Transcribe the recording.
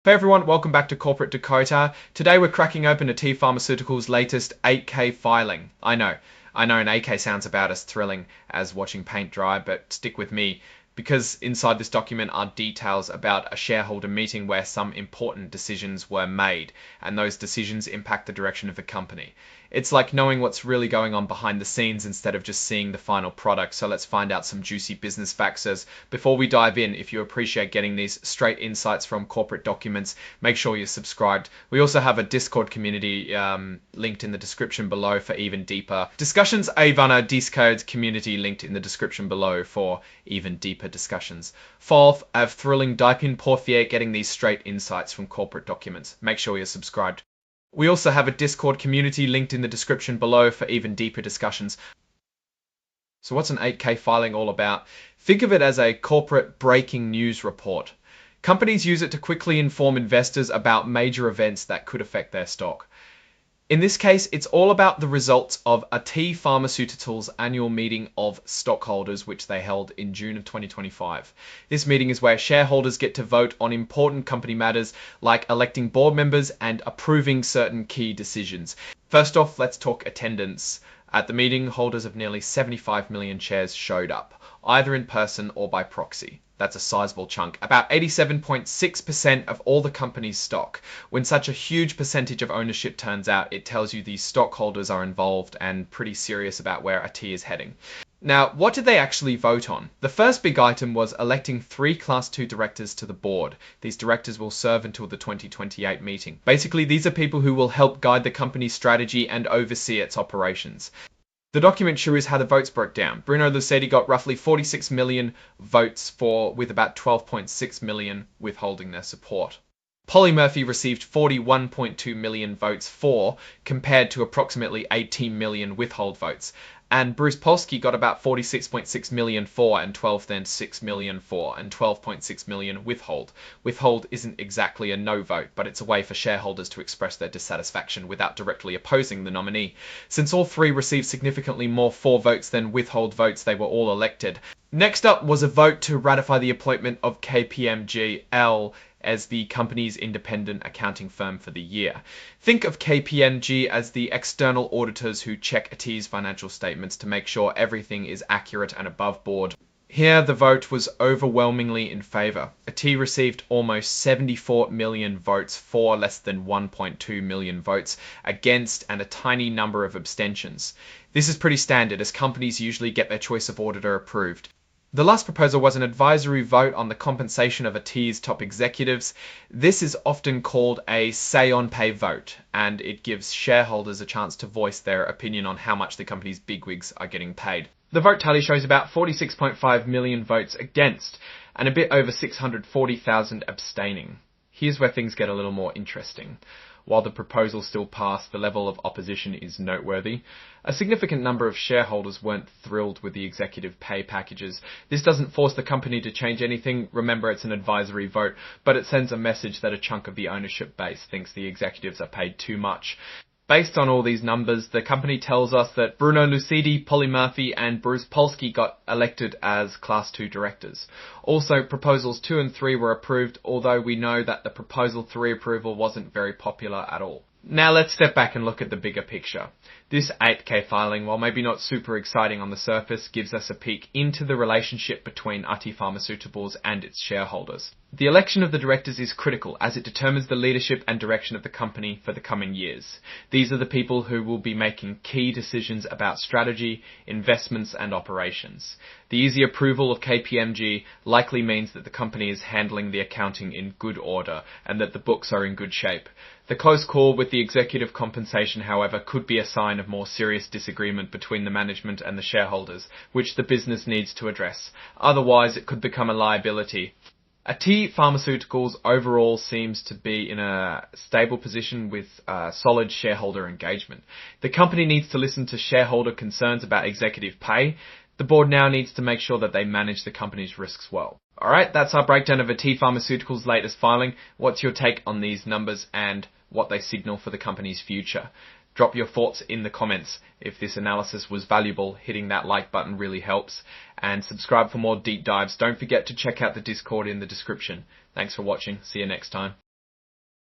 Hey everyone, welcome back to Corporate Dakota. Today we're cracking open Atea Pharmaceuticals' latest 8K filing. I know an 8K sounds about as thrilling as watching paint dry, but stick with me, because inside this document are details about a shareholder meeting where some important decisions were made, and those decisions impact the direction of the company. It's like knowing what's really going on behind the scenes instead of just seeing the final product. So let's find out some juicy business facts. Before we dive in, if you appreciate getting these straight insights from corporate documents, make sure you're subscribed. We also have a Discord community linked in the description below for even deeper discussions. A Discord community linked in the description below for even deeper discussions. Fourth, a thrilling dive in porthier getting these straight insights from corporate documents. Make sure you're subscribed. We also have a Discord community linked in the description below for even deeper discussions. So what's an 8K filing all about? Think of it as a corporate breaking news report. Companies use it to quickly inform investors about major events that could affect their stock. In this case, it's all about the results of Atea Pharmaceuticals' annual meeting of stockholders, which they held in June of 2025. This meeting is where shareholders get to vote on important company matters like electing board members and approving certain key decisions. First off, let's talk attendance. At the meeting, holders of nearly 75 million shares showed up, either in person or by proxy. That's a sizable chunk, about 87.6% of all the company's stock. When such a huge percentage of ownership turns out, it tells you these stockholders are involved and pretty serious about where Atea is heading. Now, what did they actually vote on? The first big item was electing 3 Class 2 directors to the board. These directors will serve until the 2028 meeting. Basically, these are people who will help guide the company's strategy and oversee its operations. The document shows how the votes broke down. Bruno Lucidi got roughly 46 million votes for, with about 12.6 million withholding their support. Polly Murphy received 41.2 million votes for, compared to approximately 18 million withhold votes. And Bruce Polsky got about 46.6 million for and 12.6 million for and 12.6 million withhold. Withhold isn't exactly a no vote, but it's a way for shareholders to express their dissatisfaction without directly opposing the nominee. Since all three received significantly more for votes than withhold votes, they were all elected. Next up was a vote to ratify the appointment of KPMG as the company's independent accounting firm for the year. Think of KPMG as the external auditors who check Atea's financial statements to make sure everything is accurate and above board. Here, the vote was overwhelmingly in favour. Atea received almost 74 million votes for, less than 1.2 million votes against, and a tiny number of abstentions. This is pretty standard, as companies usually get their choice of auditor approved. The last proposal was an advisory vote on the compensation of Atea's top executives. This is often called a say-on-pay vote, and it gives shareholders a chance to voice their opinion on how much the company's bigwigs are getting paid. The vote tally shows about 46.5 million votes against, and a bit over 640,000 abstaining. Here's where things get a little more interesting. While the proposal still passed, the level of opposition is noteworthy. A significant number of shareholders weren't thrilled with the executive pay packages. This doesn't force the company to change anything. Remember, it's an advisory vote, but it sends a message that a chunk of the ownership base thinks the executives are paid too much. Based on all these numbers, the company tells us that Bruno Lucidi, Polly Murphy and Bruce Polsky got elected as Class 2 directors. Also, Proposals 2 and 3 were approved, although we know that the Proposal 3 approval wasn't very popular at all. Now let's step back and look at the bigger picture. This 8K filing, while maybe not super exciting on the surface, gives us a peek into the relationship between Atea Pharmaceuticals and its shareholders. The election of the directors is critical as it determines the leadership and direction of the company for the coming years. These are the people who will be making key decisions about strategy, investments and operations. The easy approval of KPMG likely means that the company is handling the accounting in good order and that the books are in good shape. The close call with the executive compensation, however, could be a sign of more serious disagreement between the management and the shareholders, which the business needs to address. Otherwise, it could become a liability. Atea Pharmaceuticals overall seems to be in a stable position with solid shareholder engagement. The company needs to listen to shareholder concerns about executive pay. The board now needs to make sure that they manage the company's risks well. Alright, that's our breakdown of Atea Pharmaceuticals' latest filing. What's your take on these numbers and what they signal for the company's future? Drop your thoughts in the comments. If this analysis was valuable, hitting that like button really helps. And subscribe for more deep dives. Don't forget to check out the Discord in the description. Thanks for watching. See you next time.